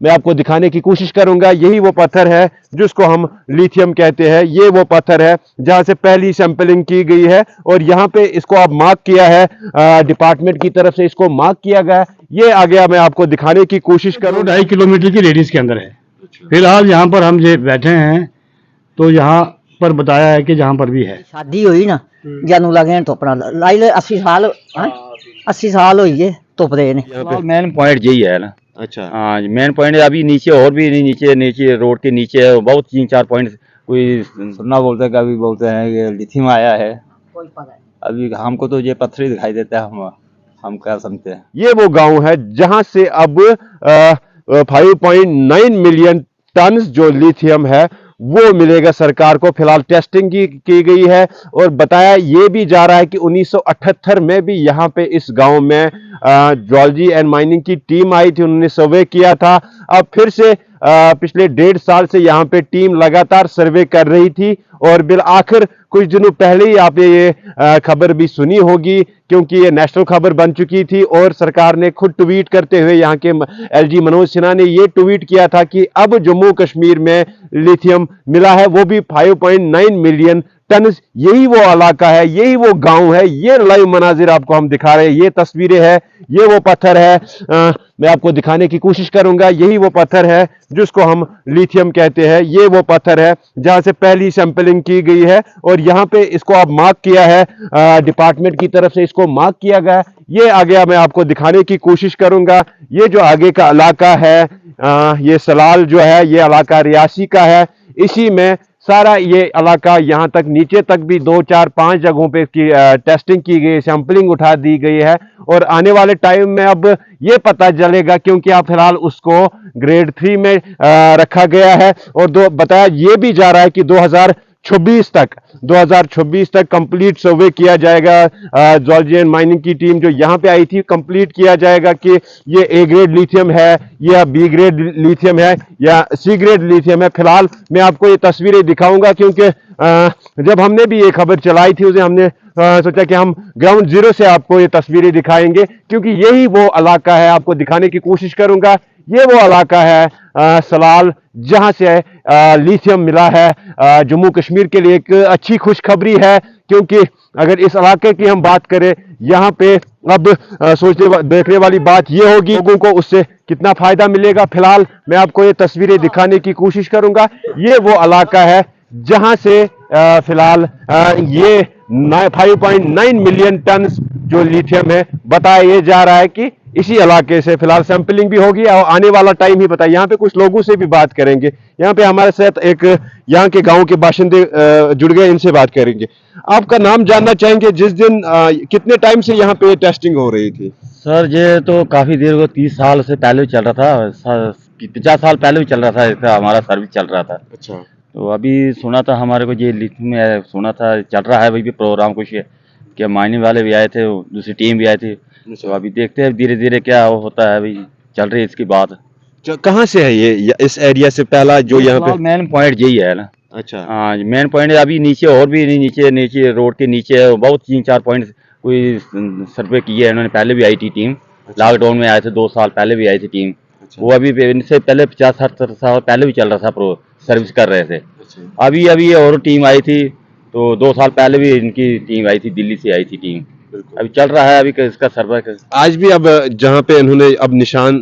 मैं आपको दिखाने की कोशिश करूंगा। यही वो पत्थर है जिसको हम लिथियम कहते हैं। ये वो पत्थर है जहां से पहली सैंपलिंग की गई है और यहाँ पे इसको अब मार्क किया है, डिपार्टमेंट की तरफ से इसको मार्क किया गया है। ये आ गया, मैं आपको दिखाने की कोशिश करूँ। 2-2.5 किलोमीटर की रेडियस के अंदर है। फिलहाल यहाँ पर हम जो बैठे हैं तो यहाँ पर बताया है कि जहाँ पर भी है। शादी हुई ना जानू लगे तो अपना लाई ले 80 साल 80 साल हुई है तुपदे ने। मेन पॉइंट यही है ना। अच्छा, हाँ, मेन पॉइंट अभी नीचे और भी नीचे नीचे रोड के नीचे है, बहुत 3-4 पॉइंट। कोई सुनना बोलते हैं, कभी बोलते हैं कि लिथियम आया है। कोई पता नहीं। अभी हमको तो ये पत्थर ही दिखाई देता है, हम क्या समझते हैं। ये वो गांव है जहां से अब 5.9 मिलियन टन जो लिथियम है वो मिलेगा सरकार को। फिलहाल टेस्टिंग की गई है और बताया ये भी जा रहा है कि 1978 में भी यहाँ पे इस गांव में जियोलॉजी एंड माइनिंग की टीम आई थी, उन्होंने सर्वे किया था। अब फिर से पिछले 1.5 साल से यहाँ पे टीम लगातार सर्वे कर रही थी और बिल आखिर कुछ दिनों पहले ही आपने ये खबर भी सुनी होगी, क्योंकि ये नेशनल खबर बन चुकी थी और सरकार ने खुद ट्वीट करते हुए, यहाँ के एलजी मनोज सिन्हा ने ये ट्वीट किया था कि अब जम्मू कश्मीर में लिथियम मिला है, वो भी 5.9 मिलियन टन। यही वो इलाका है, यही वो गांव है। ये लाइव मनाजिर आपको हम दिखा रहे हैं, ये तस्वीरें हैं, ये वो पत्थर है। मैं आपको दिखाने की कोशिश करूंगा। यही वो पत्थर है जिसको हम लिथियम कहते हैं। ये वो पत्थर है जहां से पहली सैंपलिंग की गई है और यहाँ पे इसको अब मार्क किया है, डिपार्टमेंट की तरफ से इसको मार्क किया गया है। ये आ गया, मैं आपको दिखाने की कोशिश करूंगा। ये जो आगे का इलाका है, ये सलाल जो है, ये इलाका रियासी का है। इसी में सारा ये इलाका यहाँ तक नीचे तक भी 2-4-5 जगहों पे की टेस्टिंग की गई, सैंपलिंग उठा दी गई है और आने वाले टाइम में अब ये पता चलेगा, क्योंकि अब फिलहाल उसको ग्रेड 3 में रखा गया है और बताया ये भी जा रहा है कि 2026 तक कंप्लीट सर्वे किया जाएगा। जियोलॉजी एंड माइनिंग की टीम जो यहाँ पे आई थी, कंप्लीट किया जाएगा कि ये ए ग्रेड लिथियम है या बी ग्रेड लिथियम है या सी ग्रेड लिथियम है। फिलहाल मैं आपको ये तस्वीरें दिखाऊंगा, क्योंकि जब हमने भी ये खबर चलाई थी उसे हमने सोचा कि हम ग्राउंड जीरो से आपको ये तस्वीरें दिखाएंगे, क्योंकि यही वो इलाका है। आपको दिखाने की कोशिश करूंगा। ये वो इलाका है सलाल, जहां से लिथियम मिला है। जम्मू कश्मीर के लिए एक अच्छी खुशखबरी है, क्योंकि अगर इस इलाके की हम बात करें, यहाँ पे अब सोचने देखने वाली बात ये होगी लोगों को उससे कितना फायदा मिलेगा। फिलहाल मैं आपको ये तस्वीरें दिखाने की कोशिश करूंगा। ये वो इलाका है जहां से फिलहाल ये 5.9 मिलियन टन जो लिथियम है, बताया ये जा रहा है कि इसी इलाके से फिलहाल सैंपलिंग भी होगी और आने वाला टाइम ही बताया। यहाँ पे कुछ लोगों से भी बात करेंगे। यहाँ पे हमारे साथ एक यहाँ के गांव के बाशिंदे जुड़ गए, इनसे बात करेंगे। आपका नाम जानना चाहेंगे? जिस दिन कितने टाइम से यहाँ पे टेस्टिंग हो रही थी? सर ये तो काफ़ी देर को 30 साल से पहले भी चल रहा था, 50 साल पहले भी चल रहा था, इसका हमारा सर्विस चल रहा था। अच्छा, तो अभी सुना था हमारे को ये लिथियम में सुना था चल रहा है, वही भी प्रोग्राम कुछ है कि माइनिंग वाले भी आए थे, दूसरी टीम भी आई थी। तो अभी देखते हैं धीरे धीरे क्या होता है, अभी चल रही है इसकी बात। कहाँ से है ये इस एरिया से पहला जो यहाँ पे? मेन पॉइंट यही है ना। अच्छा, हाँ, मेन पॉइंट अभी नीचे और भी नीचे नीचे रोड के नीचे है, बहुत 3-4 पॉइंट कोई सर्वे किए है इन्होंने। पहले भी आई थी टीम, लॉकडाउन में आए थे, 2 साल पहले भी आई थी टीम। वो अभी इनसे पहले 50-70 साल पहले भी चल रहा था, प्रो सर्विस कर रहे थे। अभी अभी और टीम आई थी, तो 2 साल पहले भी इनकी टीम आई थी, दिल्ली से आई थी टीम। अभी चल रहा है अभी इसका सर्वे। आज भी अब जहाँ पे इन्होंने अब निशान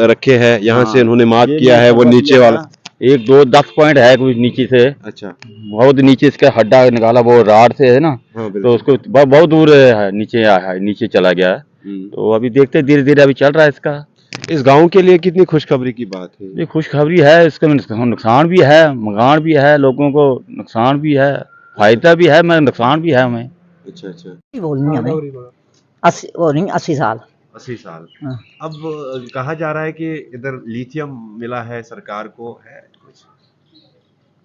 रखे हैं, यहाँ से इन्होंने मार्क किया है, वो नीचे वाला 1-2-10 पॉइंट है कुछ नीचे से। अच्छा, बहुत नीचे इसका हड्डा निकाला वो राड से है ना। हाँ, तो उसको बहुत दूर है, नीचे चला गया है। तो अभी देखते धीरे धीरे अभी चल रहा है इसका। इस गांव के लिए कितनी खुशखबरी की बात है? ये खुशखबरी है, इसका नुकसान भी है, मकान भी है, लोगों को नुकसान भी है, फायदा भी है, मगर नुकसान भी है हमें। अच्छा, अच्छा। बोलनी हमें 80 वो नहीं 80 साल 80 साल। हाँ। अब कहा जा रहा है कि इधर लिथियम मिला है सरकार को, है कुछ?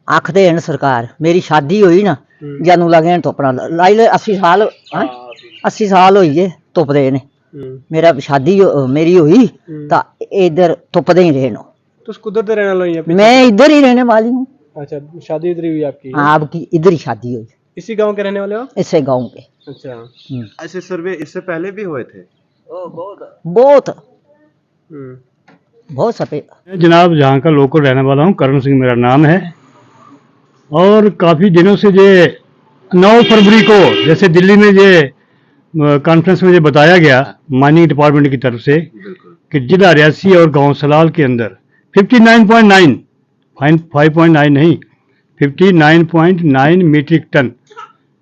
आखदे हैं सरकार। मेरी शादी हुई ना जानू लगे तो अपना लाई ले 80 साल 80 साल हुई है तुपदे ने। मेरा शादी मेरी हुई तो इधर तुपदे ही रहना। तो कुदर दे रहने वाली है? मैं इधर ही रहने वाली हूँ। अच्छा, शादी इधर ही हुई आपकी? हाँ, आपकी इधर ही शादी हुई। इसी गांव के रहने वाले हो? इसे गांव के। अच्छा। ऐसे सर्वे इससे पहले भी हुए थे? बहुत बहुत सफे मैं जनाब जहाँ का लोकल रहने वाला हूँ, करण सिंह मेरा नाम है। और काफ़ी दिनों से ये 9 फरवरी को जैसे दिल्ली में ये कॉन्फ्रेंस में ये बताया गया माइनिंग डिपार्टमेंट की तरफ से कि जिला रियासी और गांव सलाल के अंदर 59.9 5.9 नहीं 59.9 मीट्रिक टन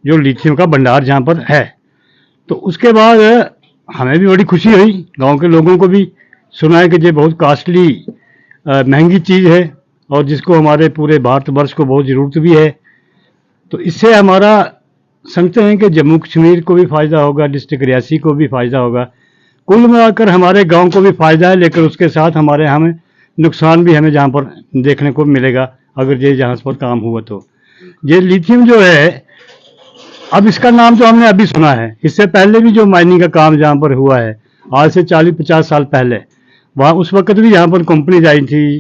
जो लिथियम का भंडार जहाँ पर है। तो उसके बाद हमें भी बड़ी खुशी हुई, गांव के लोगों को भी सुना है कि ये बहुत कॉस्टली महंगी चीज़ है और जिसको हमारे पूरे भारतवर्ष को बहुत ज़रूरत भी है। तो इससे हमारा समझते हैं कि जम्मू कश्मीर को भी फ़ायदा होगा, डिस्ट्रिक्ट रियासी को भी फ़ायदा होगा, कुल मिलाकर हमारे गांव को भी फ़ायदा है। लेकिन उसके साथ हमारे हमें नुकसान भी हमें जहाँ पर देखने को मिलेगा अगर ये जहाँ पर काम हुआ। तो ये लिथियम जो है, अब इसका नाम तो हमने अभी सुना है, इससे पहले भी जो माइनिंग का काम जहाँ पर हुआ है आज से 40-50 साल पहले, वहाँ उस वक्त भी यहाँ पर कंपनीज आई थी,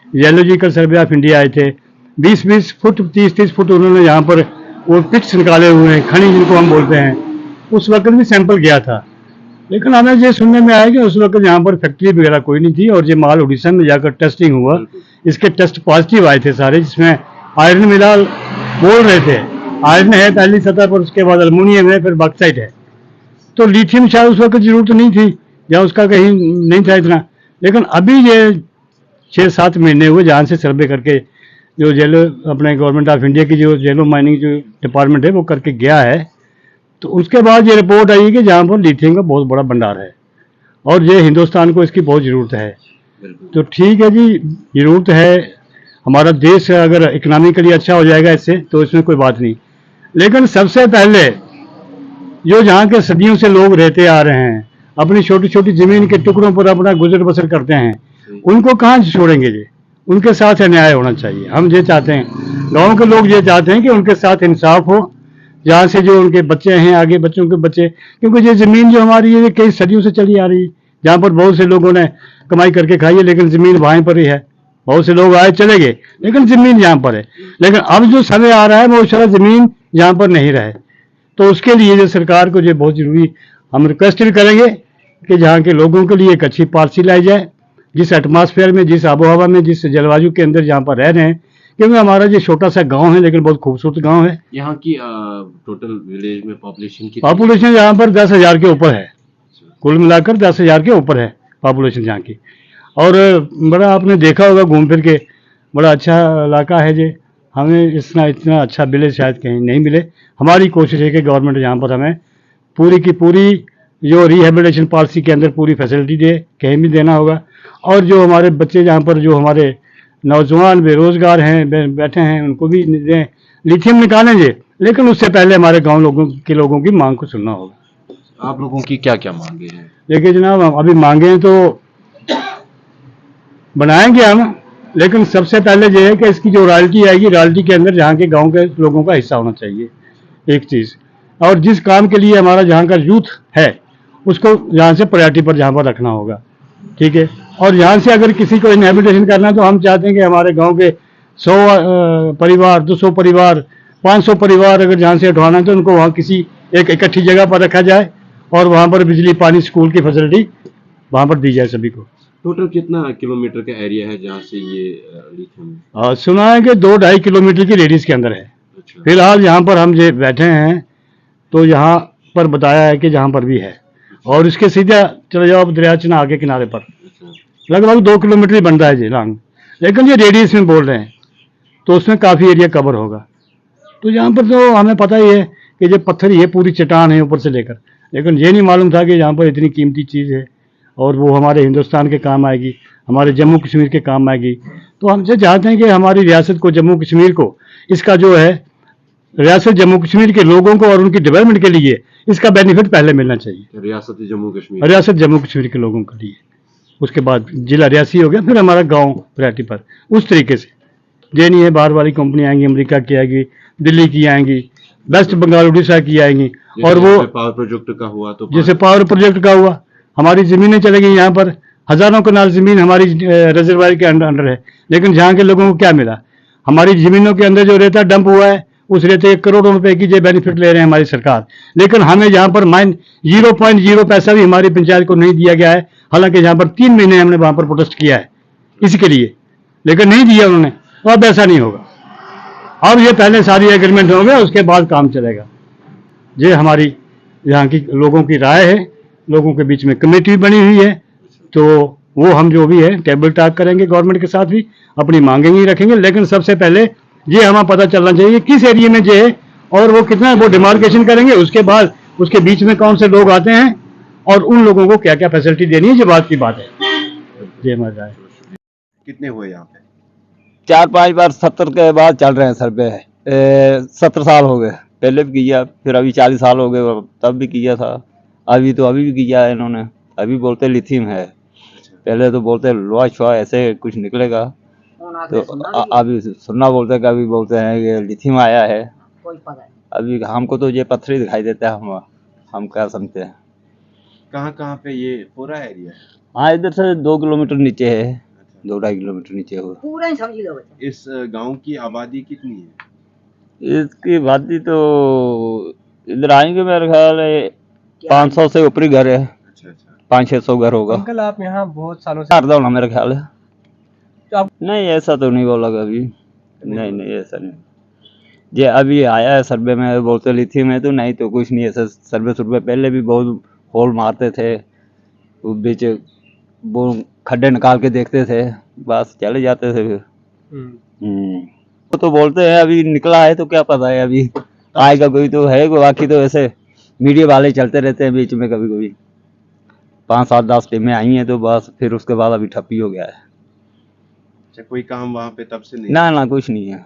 जियोलॉजिकल सर्वे ऑफ इंडिया आए थे, 20-20 फुट 30-30 फुट उन्होंने यहाँ पर वो पिट्स निकाले हुए हैं, खनिज जिनको हम बोलते हैं, उस वक्त भी सैंपल गया था। लेकिन हमें ये सुनने में आया कि उस वक्त यहाँ पर फैक्ट्री वगैरह कोई नहीं थी और ये माल उड़ीसा में जाकर टेस्टिंग हुआ, इसके टेस्ट पॉजिटिव आए थे सारे, जिसमें आयरन मिला बोल रहे थे, आयरन है पहली सतह पर, उसके बाद अल्मोनियम है, फिर बॉक्साइट है। तो लिथियम शायद उस वक्त जरूरत नहीं थी या उसका कहीं नहीं था इतना। लेकिन अभी ये 6-7 महीने हुए जहाँ से सर्वे करके जो जेलो अपने गवर्नमेंट ऑफ इंडिया की जो जेलो माइनिंग जो डिपार्टमेंट है वो करके गया है, तो उसके बाद ये रिपोर्ट आई कि जहाँ पर लिथियम का बहुत बड़ा भंडार है और ये हिंदुस्तान को इसकी बहुत ज़रूरत है। तो ठीक है जी, ज़रूरत है, हमारा देश अगर इकनॉमिकली अच्छा हो जाएगा इससे तो इसमें कोई बात नहीं। लेकिन सबसे पहले जो जहाँ के सदियों से लोग रहते आ रहे हैं, अपनी छोटी छोटी ज़मीन के टुकड़ों पर अपना गुजर बसर करते हैं, उनको कहाँ छोड़ेंगे जी? उनके साथ अन्याय होना चाहिए। हम ये चाहते हैं, गाँव के लोग ये चाहते हैं कि उनके साथ इंसाफ हो, जहाँ से जो उनके बच्चे हैं, आगे बच्चों के बच्चे, क्योंकि ये ज़मीन जो हमारी है ये कई सदियों से चली आ रही है, जहाँ पर बहुत से लोगों ने कमाई करके खाई है, लेकिन ज़मीन वहीं पर ही है। बहुत से लोग आए चले गए, लेकिन ज़मीन यहाँ पर है। लेकिन अब जो समय आ रहा है वो सारा ज़मीन यहाँ पर नहीं रहे, तो उसके लिए जो सरकार को जो बहुत ज़रूरी, हम रिक्वेस्ट भी करेंगे कि जहाँ के लोगों के लिए एक अच्छी पॉलिसी लाई जाए, जिस एटमॉस्फेयर में, जिस आबो हवा में, जिस जलवायु के अंदर जहाँ पर रह रहे हैं, क्योंकि हमारा जो छोटा सा गांव है लेकिन बहुत खूबसूरत गांव है। यहाँ की टोटल विलेज में पॉपुलेशन यहाँ पर 10,000 के ऊपर है, कुल मिलाकर 10,000 के ऊपर है पॉपुलेशन यहाँ की। और बड़ा आपने देखा होगा घूम फिर के, बड़ा अच्छा इलाका है ये, हमें इतना अच्छा विलेज शायद कहीं नहीं मिले। हमारी कोशिश है कि गवर्नमेंट यहाँ पर हमें पूरी की पूरी जो रिहेबिलिटेशन पॉलिसी के अंदर पूरी फैसिलिटी दे, कहीं भी देना होगा। और जो हमारे बच्चे यहाँ पर, जो हमारे नौजवान बेरोजगार हैं बैठे हैं, उनको भी दें, लिथियम निकालेंगे, लेकिन उससे पहले हमारे गांव लोगों की मांग को सुनना होगा। आप लोगों की क्या क्या मांगे हैं? देखिए जनाब, अभी मांगे तो बनाएंगे हम, लेकिन सबसे पहले ये है कि इसकी जो रॉयल्टी आएगी, रॉयल्टी के अंदर जहाँ के गांव के लोगों का हिस्सा होना चाहिए, एक चीज़। और जिस काम के लिए हमारा जहाँ का यूथ है उसको यहाँ से प्रायोरिटी पर जहाँ पर रखना होगा, ठीक है। और यहाँ से अगर किसी को इनहेबिटेशन करना है तो हम चाहते हैं कि हमारे गांव के 100 परिवार, 200 परिवार, 500 परिवार अगर जहाँ से हटवाना है तो उनको वहाँ किसी एक इकट्ठी जगह पर रखा जाए और वहाँ पर बिजली, पानी, स्कूल की फैसिलिटी वहाँ पर दी जाए सभी को। टोटल कितना किलोमीटर का एरिया है जहाँ से ये लिथियम? सुना है कि 2-2.5 किलोमीटर की रेडियस के अंदर है। अच्छा। फिलहाल यहाँ पर हम जो बैठे हैं तो यहाँ पर बताया है कि जहाँ पर भी है, और इसके सीधा चले जाओ आप दरिया चना आगे किनारे पर, लगभग 2 किलोमीटर ही बनता है जी लॉन्ग, लेकिन ये रेडियस में बोल रहे हैं तो उसमें काफ़ी एरिया कवर होगा। तो यहाँ पर तो हमें पता ही है कि ये पत्थर ही है, पूरी चट्टान है ऊपर से लेकर, लेकिन ये नहीं मालूम था कि यहाँ पर इतनी कीमती चीज़ है और वो हमारे हिंदुस्तान के काम आएगी, हमारे जम्मू कश्मीर के काम आएगी। तो हम ये चाहते हैं कि हमारी रियासत को, जम्मू कश्मीर को, इसका जो है रियासत जम्मू कश्मीर के लोगों को और उनकी डेवलपमेंट के लिए इसका बेनिफिट पहले मिलना चाहिए, रियासत जम्मू कश्मीर के लोगों के लिए। उसके बाद जिला रियासी हो गया, फिर हमारा गांव प्रायोरिटी पर, उस तरीके से। ये नहीं है बाहर वाली कंपनी आएंगी, अमेरिका की आएगी, दिल्ली की आएंगी, वेस्ट बंगाल, उड़ीसा की आएंगी, और वो पावर प्रोजेक्ट का हुआ तो जैसे पावर प्रोजेक्ट का हुआ, हमारी ज़मीनें चले गई। यहाँ पर हज़ारों कनाल ज़मीन हमारी रिजर्वायर के अंडर है, लेकिन जहाँ के लोगों को क्या मिला? हमारी ज़मीनों के अंदर जो रेता डंप हुआ है, उस रेते करोड़ों रुपए की जो बेनिफिट ले रहे हैं हमारी सरकार, लेकिन हमें यहाँ पर 0.0 पैसा भी हमारी पंचायत को नहीं दिया गया है। हालांकि यहाँ पर 3 महीने हमने वहाँ पर प्रोटेस्ट किया है, इसके लिए, लेकिन नहीं दिया उन्होंने। तो अब ऐसा नहीं होगा। अब ये पहले सारी एग्रीमेंट होंगे, उसके बाद काम चलेगा। ये हमारी यहाँ की लोगों की राय है, लोगों के बीच में कमेटी बनी हुई है, तो वो हम जो भी है टेबल टॉक करेंगे गवर्नमेंट के साथ भी, अपनी मांगें भी रखेंगे। लेकिन सबसे पहले ये हमें पता चलना चाहिए किस एरिया में जो है और वो कितना वो डिमार्केशन करेंगे, उसके बाद उसके बीच में कौन से लोग आते हैं और उन लोगों को क्या क्या फैसिलिटी देनी है, ये बात की बात है। ये मजा है। कितने हुए यहाँ पे? 4-5 बार 70 के बाद चल रहे हैं सर्वे। 70 साल हो गए, पहले भी किया, फिर अभी 40 साल हो गए, तब भी किया था, अभी भी किया है इन्होंने। अभी बोलते लिथियम है, पहले तो बोलते लोहा छुआ ऐसे कुछ निकलेगा, तो अभी सुनना बोलते हैं, कभी बोलते हैं कि लिथियम आया है। अभी हमको तो ये पत्थर ही दिखाई देता है, हम क्या समझते हैं। कहाँ कहाँ पे ये पूरा एरिया है? हाँ, इधर से 2 किलोमीटर नीचे है, 2-2.5 किलोमीटर नीचे हो। पूरा ही समझ लो। इस गांव की आबादी कितनी है? इसकी आबादी तो इधर आएंगे मेरे ख्याल है 500 से ऊपर ही घर है, अच्छा अच्छा। 500-600 घर होगा। अंकल आप यहाँ बहुत सालों से चार होना मेरा ख्याल है। तो आप नहीं, ऐसा तो नहीं बोला कभी। नहीं ऐसा नहीं। ये अभी आया है सर्वे में, बोलते लिथियम है, तो नहीं तो कुछ नहीं। ऐसा सर्वे पहले भी बहुत होल मारते थे, वो बीच वो खड्डे निकाल के देखते थे, बस चले जाते थे फिर। वो तो बोलते हैं अभी निकला है, तो क्या पता है अभी आएगा कोई तो है, बाकी तो ऐसे मीडिया वाले चलते रहते हैं बीच में, कभी कभी 5-7-10 टीमें आई हैं, तो बस फिर उसके बाद अभी ठप्पी हो गया है। अच्छा, कोई काम वहाँ पे तब से नहीं? ना कुछ नहीं है।